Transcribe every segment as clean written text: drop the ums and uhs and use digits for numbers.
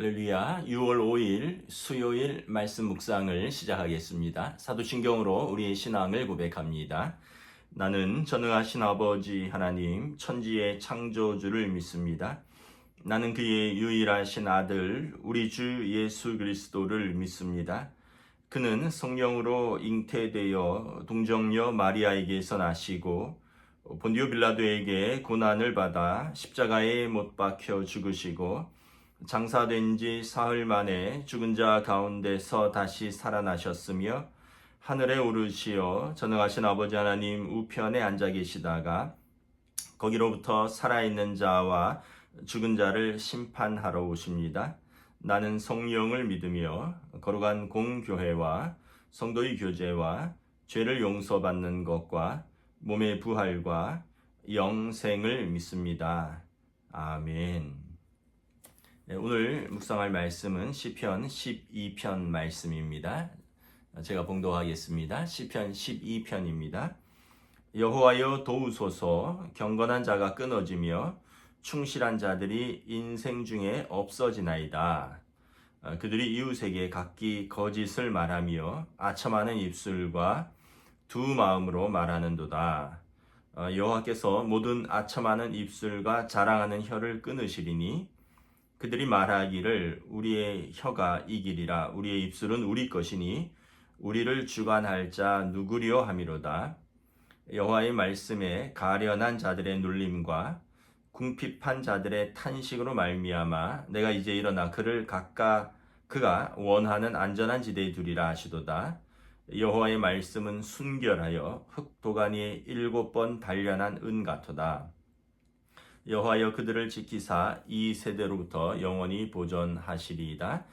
할렐루야. 6월 5일 수요일 말씀 묵상을 시작하겠습니다. 사도신경으로 우리의 신앙을 고백합니다. 나는 전능하신 아버지 하나님 천지의 창조주를 믿습니다. 나는 그의 유일하신 아들 우리 주 예수 그리스도를 믿습니다. 그는 성령으로 잉태되어 동정녀 마리아에게서 나시고 본디오 빌라도에게 고난을 받아 십자가에 못 박혀 죽으시고 장사된 지 사흘 만에 죽은 자 가운데서 다시 살아나셨으며 하늘에 오르시어 전능하신 아버지 하나님 우편에 앉아 계시다가 거기로부터 살아있는 자와 죽은 자를 심판하러 오십니다. 나는 성령을 믿으며 거룩한 공교회와 성도의 교제와 죄를 용서받는 것과 몸의 부활과 영생을 믿습니다. 아멘. 오늘 묵상할 말씀은 시편 12편 말씀입니다. 제가 봉독하겠습니다. 시편 12편입니다. 여호와여 도우소서. 경건한 자가 끊어지며 충실한 자들이 인생 중에 없어지나이다. 그들이 이웃에게 각기 거짓을 말하며 아첨하는 입술과 두 마음으로 말하는도다. 여호와께서 모든 아첨하는 입술과 자랑하는 혀를 끊으시리니 그들이 말하기를 우리의 혀가 이기리라. 우리의 입술은 우리 것이니 우리를 주관할 자 누구리요 함이로다. 여호와의 말씀에 가련한 자들의 눌림과 궁핍한 자들의 탄식으로 말미암아 내가 이제 일어나 그를 각각 그가 원하는 안전한 지대에 두리라 하시도다. 여호와의 말씀은 순결하여 흙도가니에 7번 단련한 은 같도다. 여호와여 그들을 지키사 이 세대로부터 영원히 보존하시리이다.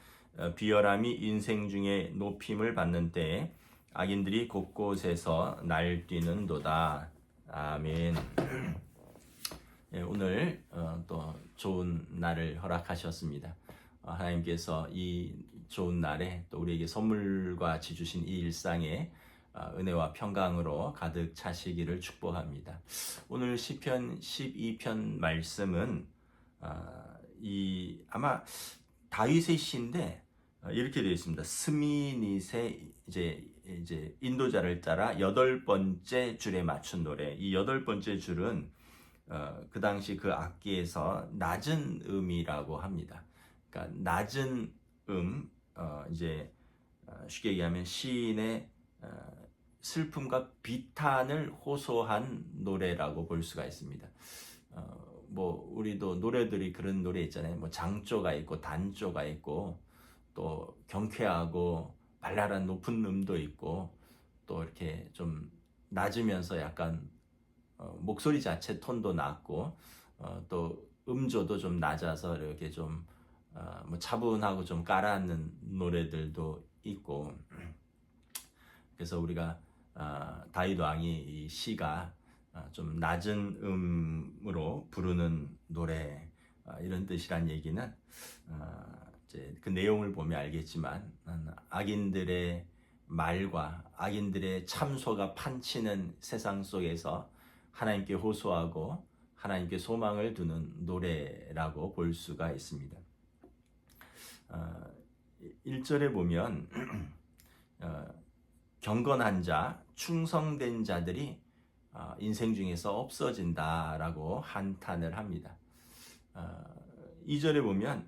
비열함이 인생 중에 높임을 받는 때에 악인들이 곳곳에서 날뛰는도다. 아멘. 오늘 또 좋은 날을 허락하셨습니다. 하나님께서 이 좋은 날에 또 우리에게 선물과 같이 주신 이 일상에 은혜와 평강으로 가득 차시기를 축복합니다. 오늘 시편 12편 말씀은 아마 다윗의 시인데 이렇게 되어 있습니다. 스미닛의 이제 인도자를 따라 8번째 줄에 맞춘 노래. 이 8번째 줄은 그 당시 그 악기에서 낮은 음이라고 합니다. 그러니까 낮은 쉽게 얘기하면 시인의 슬픔과 비탄을 호소한 노래라고 볼 수가 있습니다. 우리도 노래들이 그런 노래 있잖아요. 장조가 있고 단조가 있고 또 경쾌하고 발랄한 높은 음도 있고 또 이렇게 좀 낮으면서 약간 목소리 자체 톤도 낮고 또 음조도 좀 낮아서 이렇게 좀 차분하고 좀 깔아앉는 노래들도 있고 그래서 우리가 다윗 왕이 이 시가 좀 낮은 음으로 부르는 노래 이런 뜻이란 얘기는 이제 그 내용을 보면 알겠지만 악인들의 말과 악인들의 참소가 판치는 세상 속에서 하나님께 호소하고 하나님께 소망을 두는 노래라고 볼 수가 있습니다. 1절에 보면 경건한 자, 충성된 자들이 인생 중에서 없어진다라고 한탄을 합니다. 2절에 보면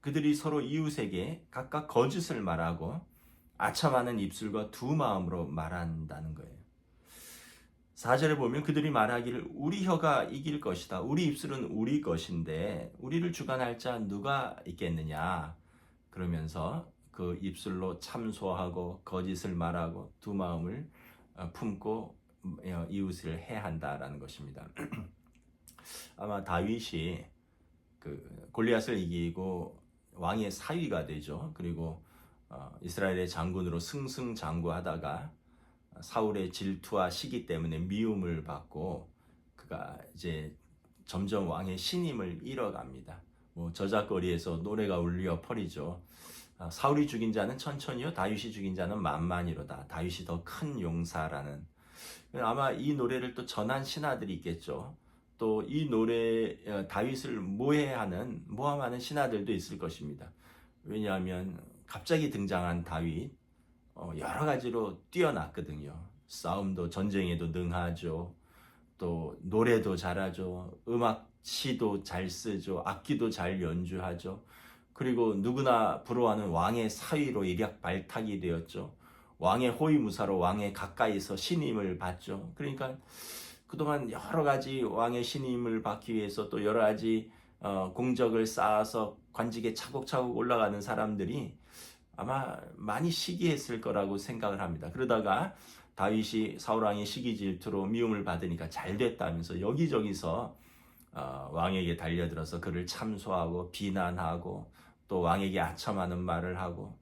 그들이 서로 이웃에게 각각 거짓을 말하고 아첨하는 입술과 두 마음으로 말한다는 거예요. 4절에 보면 그들이 말하기를 우리 혀가 이길 것이다. 우리 입술은 우리 것인데 우리를 주관할 자 누가 있겠느냐. 그러면서 그 입술로 참소하고 거짓을 말하고 두 마음을 품고 이웃을 해한다라는 것입니다. 아마 다윗이 그 골리앗을 이기고 왕의 사위가 되죠. 그리고 이스라엘의 장군으로 승승장구하다가 사울의 질투와 시기 때문에 미움을 받고 그가 이제 점점 왕의 신임을 잃어갑니다. 저작거리에서 노래가 울려 퍼리죠. 사울이 죽인 자는 천천히요 다윗이 죽인 자는 만만이로다. 다윗이 더 큰 용사라는. 아마 이 노래를 또 전한 신하들이 있겠죠. 또 이 노래 다윗을 모함하는 신하들도 있을 것입니다. 왜냐하면 갑자기 등장한 다윗 여러 가지로 뛰어났거든요. 싸움도 전쟁에도 능하죠. 또 노래도 잘하죠. 시도 잘 쓰죠. 악기도 잘 연주하죠. 그리고 누구나 부러워하는 왕의 사위로 일약발탁이 되었죠. 왕의 호위무사로 왕의 가까이서 신임을 받죠. 그러니까 그동안 여러 가지 왕의 신임을 받기 위해서 또 여러 가지 공적을 쌓아서 관직에 차곡차곡 올라가는 사람들이 아마 많이 시기했을 거라고 생각을 합니다. 그러다가 다윗이 사울왕의 시기 질투로 미움을 받으니까 잘 됐다면서 여기저기서 왕에게 달려들어서 그를 참소하고 비난하고 또 왕에게 아첨하는 말을 하고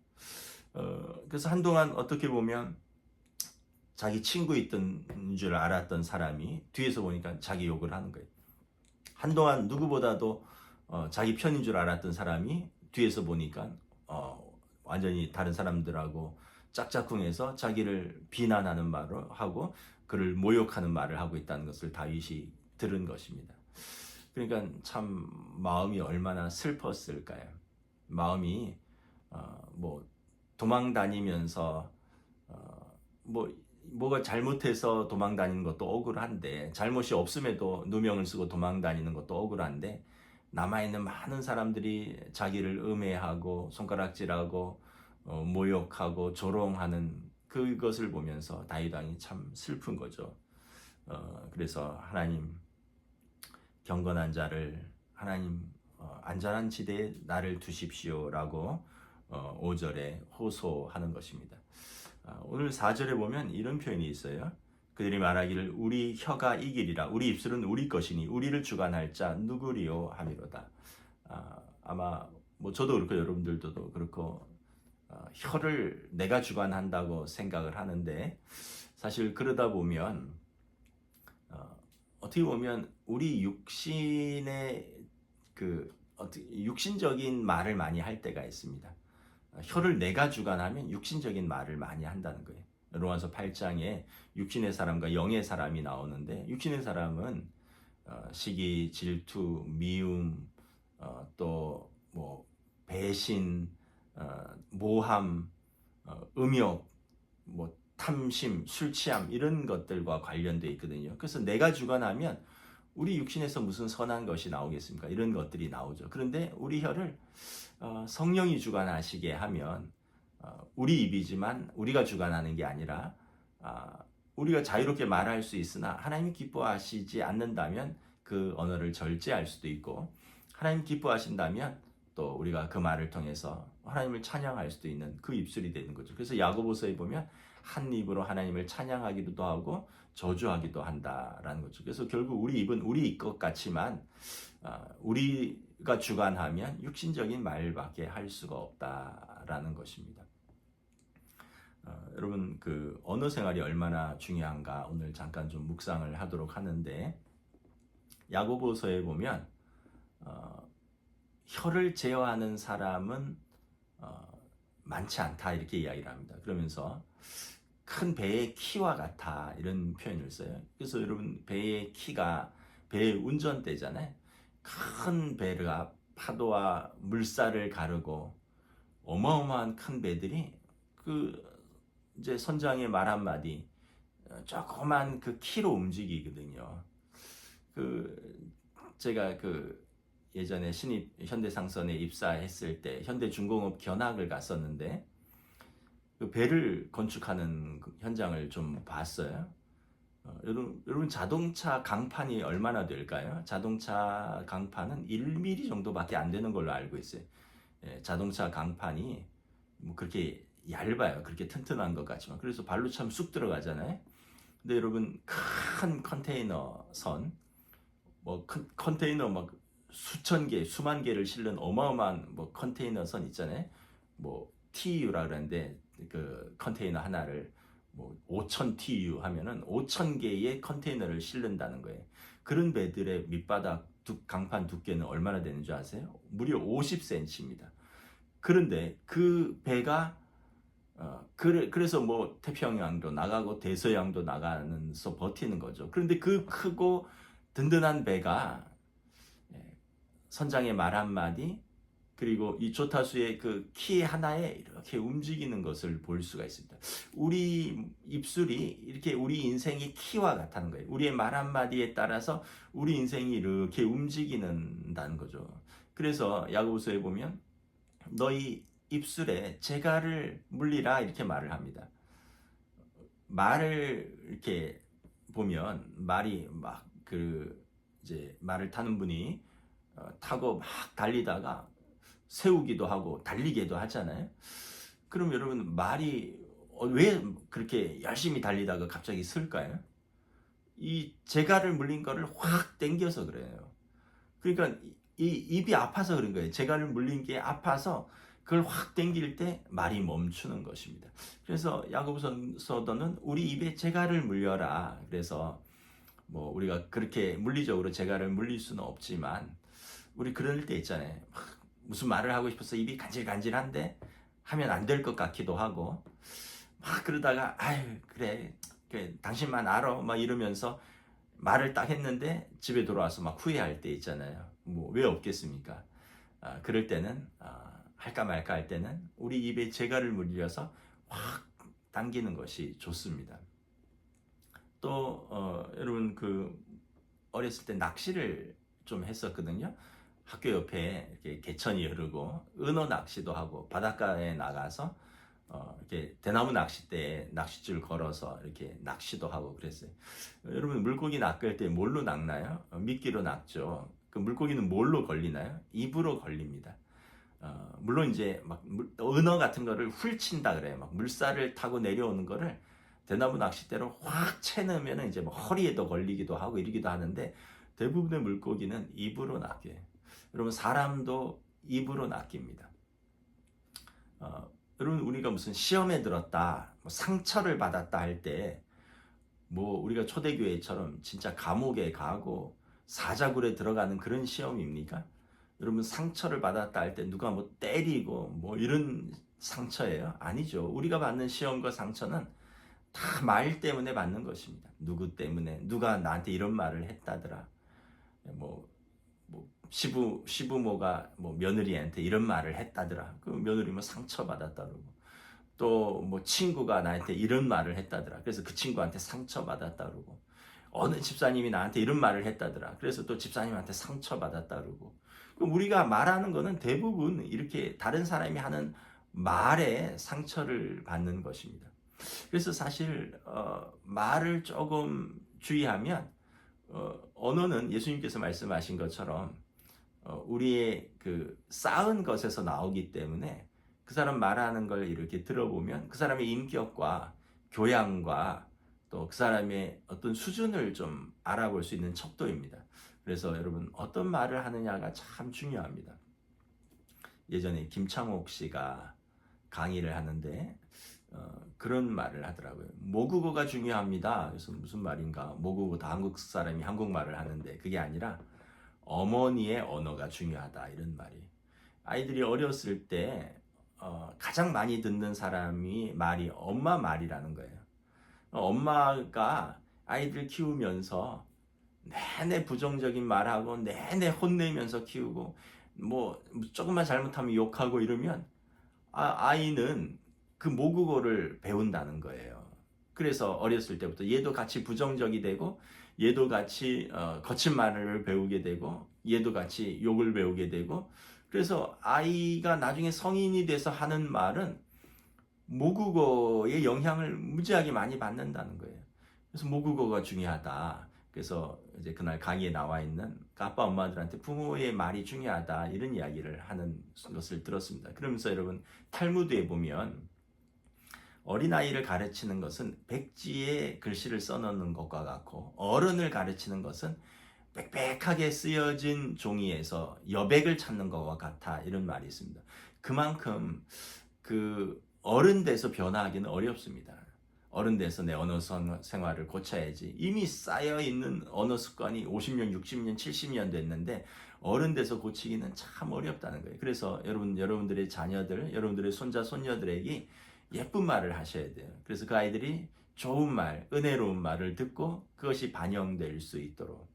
그래서 한동안 어떻게 보면 자기 친구 있던 줄 알았던 사람이 뒤에서 보니까 자기 욕을 하는 거예요. 한동안 누구보다도 자기 편인 줄 알았던 사람이 뒤에서 보니까 완전히 다른 사람들하고 짝짝꿍해서 자기를 비난하는 말을 하고 그를 모욕하는 말을 하고 있다는 것을 다윗이 들은 것입니다. 그러니까 참 마음이 얼마나 슬펐을까요? 마음이 뭐 도망 다니면서 뭐가 잘못해서 도망 다니는 것도 억울한데 잘못이 없음에도 누명을 쓰고 도망 다니는 것도 억울한데 남아있는 많은 사람들이 자기를 음해하고 손가락질하고 모욕하고 조롱하는 그것을 보면서 다윗 왕이 참 슬픈 거죠. 그래서 하나님 경건한 자를 하나님 안전한 지대에 나를 두십시오라고 5절에 호소하는 것입니다. 오늘 4절에 보면 이런 표현이 있어요. 그들이 말하기를 우리 혀가 이기리라. 우리 입술은 우리 것이니 우리를 주관할 자 누구리요 하미로다. 아마 뭐 저도 그렇고 여러분들도 그렇고 혀를 내가 주관한다고 생각을 하는데 사실 그러다 보면 어떻게 보면 우리 육신의 육신적인 말을 많이 할 때가 있습니다. 혀를 내가 주관하면 육신적인 말을 많이 한다는 거예요. 로마서 8장에 육신의 사람과 영의 사람이 나오는데 육신의 사람은 시기, 질투, 미움, 또 뭐 배신, 모함, 음욕, 뭐 탐심, 술 취함 이런 것들과 관련되어 있거든요. 그래서 내가 주관하면 우리 육신에서 무슨 선한 것이 나오겠습니까? 이런 것들이 나오죠. 그런데 우리 혀를 성령이 주관하시게 하면 우리 입이지만 우리가 주관하는 게 아니라 우리가 자유롭게 말할 수 있으나 하나님이 기뻐하시지 않는다면 그 언어를 절제할 수도 있고 하나님 기뻐하신다면 또 우리가 그 말을 통해서 하나님을 찬양할 수도 있는 그 입술이 되는 거죠. 그래서 야고보서에 보면 한 입으로 하나님을 찬양하기도 하고 저주하기도 한다라는 거죠. 그래서 결국 우리 입은 우리 것 같지만 우리가 주관하면 육신적인 말밖에 할 수가 없다라는 것입니다. 여러분 그 언어 생활이 얼마나 중요한가 오늘 잠깐 좀 묵상을 하도록 하는데 야고보서에 보면 혀를 제어하는 사람은 많지 않다 이렇게 이야기를 합니다. 그러면서 큰 배의 키와 같아 이런 표현을 써요. 그래서 여러분 배의 키가 배의 운전대잖아요. 큰 배가 파도와 물살을 가르고 어마어마한 큰 배들이 이제 선장의 말 한마디 조그만 그 키로 움직이거든요. 제가 예전에 신입 현대상선에 입사했을 때 현대중공업 견학을 갔었는데 그 배를 건축하는 현장을 좀 봤어요. 여러분 자동차 강판이 얼마나 될까요? 자동차 강판은 1mm 정도밖에 안 되는 걸로 알고 있어요. 자동차 강판이 뭐 그렇게 얇아요. 그렇게 튼튼한 것 같지만 그래서 발로 참 쑥 들어가잖아요. 근데 여러분 큰 컨테이너 선, 뭐 컨테이너 막 수천 개, 수만 개를 실는 어마어마한 뭐 컨테이너 선 있잖아요. 뭐 TU라 그러는데 그 컨테이너 하나를 뭐 5,000 TU 하면은 5,000개의 컨테이너를 실는다는 거예요. 그런 배들의 밑바닥 강판 두께는 얼마나 되는 줄 아세요? 무려 50cm입니다. 그런데 그 배가 그래서 뭐 태평양도 나가고 대서양도 나가면서 버티는 거죠. 그런데 그 크고 든든한 배가 선장의 말 한마디 그리고 이 조타수의 그 키 하나에 이렇게 움직이는 것을 볼 수가 있습니다. 우리 입술이 이렇게 우리 인생이 키와 같다는 거예요. 우리의 말 한마디에 따라서 우리 인생이 이렇게 움직이는다는 거죠. 그래서 야고보서에 보면 너희 입술에 재갈을 물리라 이렇게 말을 합니다. 말을 이렇게 보면 말이 막 이제 말을 타는 분이 타고 막 달리다가 세우기도 하고 달리기도 하잖아요. 그럼 여러분 말이 왜 그렇게 열심히 달리다가 갑자기 쓸까요? 이 재갈을 물린 거를 확 당겨서 그래요. 그러니까 이 입이 아파서 그런 거예요. 재갈을 물린 게 아파서 그걸 확 당길 때 말이 멈추는 것입니다. 그래서 야고보서도는 우리 입에 재갈을 물려라. 그래서 뭐 우리가 그렇게 물리적으로 재갈을 물릴 수는 없지만 우리 그럴 때 있잖아요. 무슨 말을 하고 싶어서 입이 간질간질한데 하면 안 될 것 같기도 하고 막 그러다가 아유 그래 당신만 알아 막 이러면서 말을 딱 했는데 집에 돌아와서 막 후회할 때 있잖아요. 뭐 왜 없겠습니까? 그럴 때는 할까 말까 할 때는 우리 입에 재갈을 물려서 확 당기는 것이 좋습니다. 또 여러분 어렸을 때 낚시를 좀 했었거든요. 학교 옆에 이렇게 개천이 흐르고 은어 낚시도 하고 바닷가에 나가서 이렇게 대나무 낚싯대에 낚싯줄 걸어서 이렇게 낚시도 하고 그랬어요. 여러분 물고기 낚을 때 뭘로 낚나요? 미끼로 낚죠. 그 물고기는 뭘로 걸리나요? 입으로 걸립니다. 물론 이제 은어 같은 거를 훌친다 그래요. 막 물살을 타고 내려오는 거를 대나무 낚싯대로 확 채놓으면 이제 뭐 허리에도 걸리기도 하고 이러기도 하는데 대부분의 물고기는 입으로 낚여요. 여러분 사람도 입으로 낚입니다. 여러분 우리가 무슨 시험에 들었다, 뭐 상처를 받았다 할 때 뭐 우리가 초대교회처럼 진짜 감옥에 가고 사자굴에 들어가는 그런 시험입니까? 여러분 상처를 받았다 할 때 누가 뭐 때리고 뭐 이런 상처예요? 아니죠. 우리가 받는 시험과 상처는 다 말 때문에 받는 것입니다. 누구 때문에 누가 나한테 이런 말을 했다더라. 뭐 시부모가 뭐 며느리한테 이런 말을 했다더라. 그 며느리 뭐 상처받았다 그러고 또 뭐 친구가 나한테 이런 말을 했다더라. 그래서 그 친구한테 상처받았다 그러고 어느 집사님이 나한테 이런 말을 했다더라. 그래서 또 집사님한테 상처받았다 그러고 그럼 우리가 말하는 거는 대부분 이렇게 다른 사람이 하는 말에 상처를 받는 것입니다. 그래서 사실 말을 조금 주의하면 언어는 예수님께서 말씀하신 것처럼 우리의 그 쌓은 것에서 나오기 때문에 그 사람 말하는 걸 이렇게 들어보면 그 사람의 인격과 교양과 또 그 사람의 어떤 수준을 좀 알아볼 수 있는 척도입니다. 그래서 여러분 어떤 말을 하느냐가 참 중요합니다. 예전에 김창옥 씨가 강의를 하는데 그런 말을 하더라고요. 모국어가 중요합니다. 그래서 무슨 말인가? 모국어 다 한국 사람이 한국말을 하는데 그게 아니라 어머니의 언어가 중요하다 이런 말이. 아이들이 어렸을 때 가장 많이 듣는 사람이 말이 엄마 말이라는 거예요. 엄마가 아이들 키우면서 내내 부정적인 말하고 내내 혼내면서 키우고 뭐 조금만 잘못하면 욕하고 이러면 아이는 그 모국어를 배운다는 거예요. 그래서 어렸을 때부터 얘도 같이 부정적이 되고 얘도 같이 거친 말을 배우게 되고 얘도 같이 욕을 배우게 되고 그래서 아이가 나중에 성인이 돼서 하는 말은 모국어의 영향을 무지하게 많이 받는다는 거예요. 그래서 모국어가 중요하다. 그래서 이제 그날 강의에 나와 있는 아빠 엄마들한테 부모의 말이 중요하다 이런 이야기를 하는 것을 들었습니다. 그러면서 여러분 탈무드에 보면 어린아이를 가르치는 것은 백지에 글씨를 써놓는 것과 같고 어른을 가르치는 것은 빽빽하게 쓰여진 종이에서 여백을 찾는 것과 같아 이런 말이 있습니다. 그만큼 어른 돼서 변화하기는 어렵습니다. 어른 돼서 내 언어 생활을 고쳐야지. 이미 쌓여있는 언어 습관이 50년, 60년, 70년 됐는데 어른 돼서 고치기는 참 어렵다는 거예요. 그래서 여러분들의 자녀들, 여러분들의 손자, 손녀들에게 예쁜 말을 하셔야 돼요. 그래서 그 아이들이 좋은 말, 은혜로운 말을 듣고 그것이 반영될 수 있도록.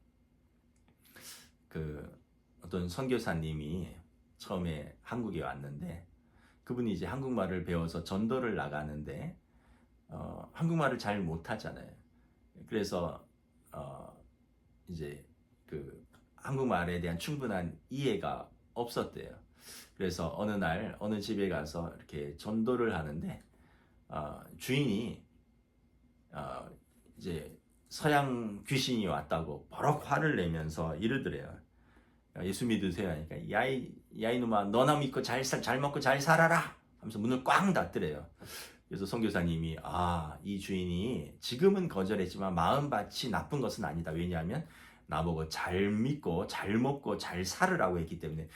그 어떤 선교사님이 처음에 한국에 왔는데 그분이 이제 한국말을 배워서 전도를 나가는데 한국말을 잘 못하잖아요. 그래서 이제 그 한국말에 대한 충분한 이해가 없었대요. 그래서 어느 날 어느 집에 가서 이렇게 전도를 하는데 주인이 이제 서양 귀신이 왔다고 버럭 화를 내면서 이러더래요. 예수 믿으세요 하니까 야이 놈아 너나 믿고 잘 먹고 잘 살아라 하면서 문을 꽝 닫더래요. 그래서 선교사님이 이 주인이 지금은 거절했지만 마음밭이 나쁜 것은 아니다. 왜냐하면 나보고 잘 믿고 잘 먹고 잘 살으라고 했기 때문에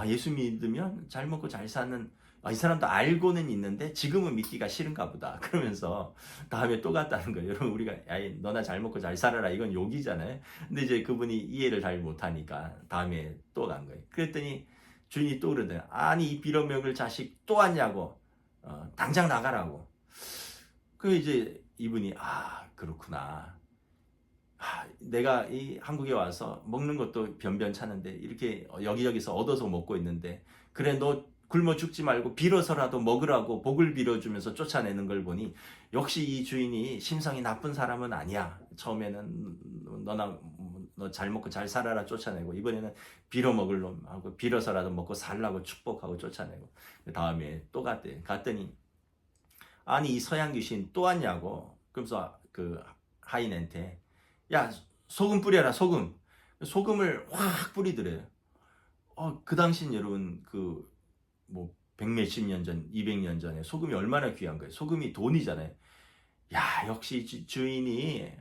예수 믿으면 잘 먹고 잘 사는 이 사람도 알고는 있는데 지금은 믿기가 싫은가 보다. 그러면서 다음에 또 갔다는 거예요. 여러분 우리가 너나 잘 먹고 잘 살아라 이건 욕이잖아요. 근데 이제 그분이 이해를 잘 못하니까 다음에 또 간 거예요. 그랬더니 주인이 또 그러더니 아니 이 빌어먹을 자식 또 왔냐고 당장 나가라고. 그 이제 이분이 그렇구나. 내가 이 한국에 와서 먹는 것도 변변찮은데 이렇게 여기저기서 얻어서 먹고 있는데 그래 너 굶어 죽지 말고 빌어서라도 먹으라고 복을 빌어주면서 쫓아내는 걸 보니 역시 이 주인이 심성이 나쁜 사람은 아니야. 처음에는 너 잘 먹고 잘 살아라 쫓아내고 이번에는 빌어 먹을 놈하고 빌어서라도 먹고 살라고 축복하고 쫓아내고 다음에 또 갔더니 아니 이 서양 귀신 또 왔냐고. 그러면서 그 하인한테 야 소금 뿌려라 소금. 소금을 확 뿌리더래요. 그 당시는 여러분 뭐 100몇십 년 전, 200년 전에 소금이 얼마나 귀한 거예요. 소금이 돈이잖아요. 야 역시 주인이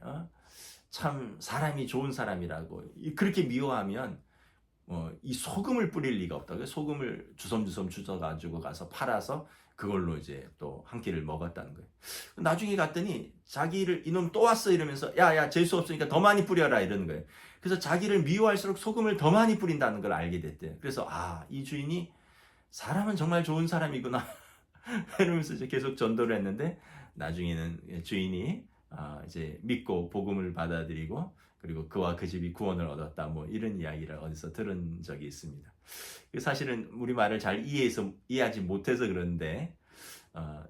참 사람이 좋은 사람이라고. 그렇게 미워하면 이 소금을 뿌릴 리가 없다. 소금을 주섬주섬 주워가지고 가서 팔아서 그걸로 이제 또 한 끼를 먹었다는 거예요. 나중에 갔더니 자기를 이놈 또 왔어 이러면서 야야 재수 없으니까 더 많이 뿌려라 이러는 거예요. 그래서 자기를 미워할수록 소금을 더 많이 뿌린다는 걸 알게 됐대요. 그래서 이 주인이 사람은 정말 좋은 사람이구나 이러면서 이제 계속 전도를 했는데 나중에는 주인이 이제 믿고 복음을 받아들이고 그리고 그와 그 집이 구원을 얻었다 뭐 이런 이야기를 어디서 들은 적이 있습니다. 사실은 우리 말을 잘 이해하지 못해서 그런데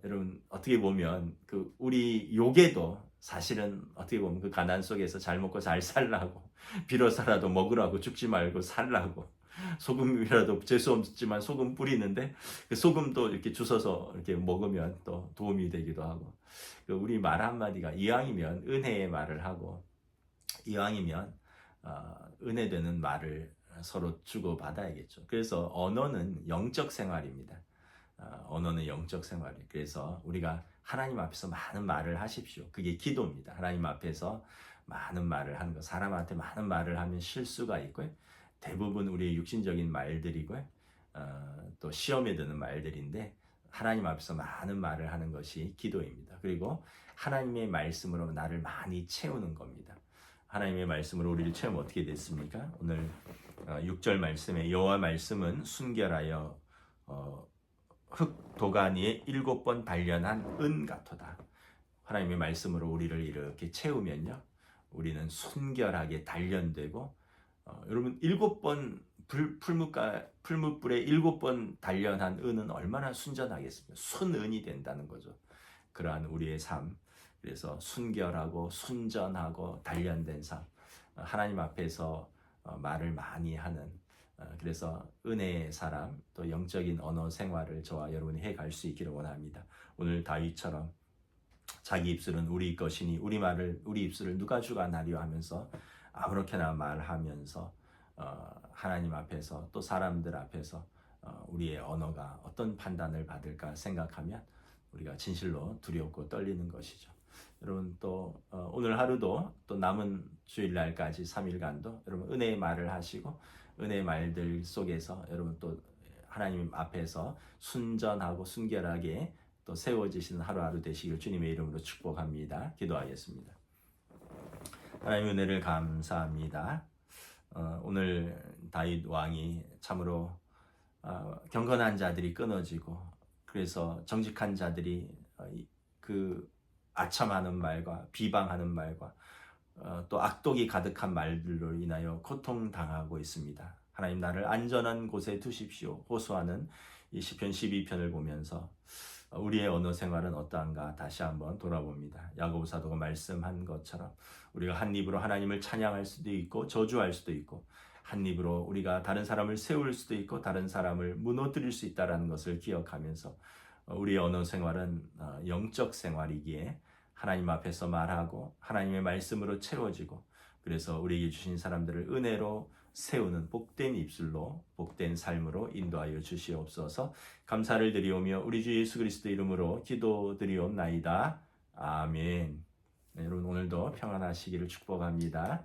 여러분 어떻게 보면 우리 욕에도 사실은 어떻게 보면 그 가난 속에서 잘 먹고 잘 살라고 빌어서라도 먹으라고 죽지 말고 살라고 소금이라도 재수 없지만 소금 뿌리는데 그 소금도 이렇게 주워서 이렇게 먹으면 또 도움이 되기도 하고 우리 말 한마디가 이왕이면 은혜의 말을 하고 이왕이면 은혜되는 말을 서로 주고받아야겠죠. 그래서 언어는 영적 생활입니다. 언어는 영적 생활이에요. 그래서 우리가 하나님 앞에서 많은 말을 하십시오. 그게 기도입니다. 하나님 앞에서 많은 말을 하는 것. 사람한테 많은 말을 하면 실수가 있고요. 대부분 우리의 육신적인 말들이고요. 또 시험에 드는 말들인데 하나님 앞에서 많은 말을 하는 것이 기도입니다. 그리고 하나님의 말씀으로 나를 많이 채우는 겁니다. 하나님의 말씀으로 우리를 채우면 어떻게 됐습니까? 오늘 6절 말씀에 여호와 말씀은 순결하여 흙 도가니에 7번 단련한 은 같도다. 하나님의 말씀으로 우리를 이렇게 채우면요, 우리는 순결하게 단련되고 여러분 7번 풀무불에 7번 단련한 은은 얼마나 순전하겠습니까? 순은이 된다는 거죠. 그러한 우리의 삶. 그래서 순결하고 순전하고 단련된 삶. 하나님 앞에서 말을 많이 하는 그래서 은혜의 사람 또 영적인 언어 생활을 저와 여러분이 해갈 수 있기를 원합니다. 오늘 다윗처럼 자기 입술은 우리 것이니 우리 입술을 누가 주관하려 하면서 아무렇게나 말하면서 하나님 앞에서 또 사람들 앞에서 우리의 언어가 어떤 판단을 받을까 생각하면 우리가 진실로 두렵고 떨리는 것이죠. 여러분 또 오늘 하루도 또 남은 주일날까지 3일간도 여러분 은혜의 말을 하시고 은혜의 말들 속에서 여러분 또 하나님 앞에서 순전하고 순결하게 또 세워지시는 하루하루 되시길 주님의 이름으로 축복합니다. 기도하겠습니다. 하나님의 은혜를 감사합니다. 오늘 다윗 왕이 참으로 경건한 자들이 끊어지고 그래서 정직한 자들이 그 아첨하는 말과 비방하는 말과 또 악독이 가득한 말들로 인하여 고통당하고 있습니다. 하나님 나를 안전한 곳에 두십시오. 호소하는 이 시편 12편을 보면서 우리의 언어 생활은 어떠한가 다시 한번 돌아봅니다. 야고보 사도가 말씀한 것처럼 우리가 한 입으로 하나님을 찬양할 수도 있고 저주할 수도 있고 한 입으로 우리가 다른 사람을 세울 수도 있고 다른 사람을 무너뜨릴 수 있다는 것을 기억하면서 우리의 언어 생활은 영적 생활이기에 하나님 앞에서 말하고 하나님의 말씀으로 채워지고 그래서 우리에게 주신 사람들을 은혜로 세우는 복된 입술로 복된 삶으로 인도하여 주시옵소서. 감사를 드리오며 우리 주 예수 그리스도 이름으로 기도드리옵나이다. 아멘. 네, 여러분 오늘도 평안하시기를 축복합니다.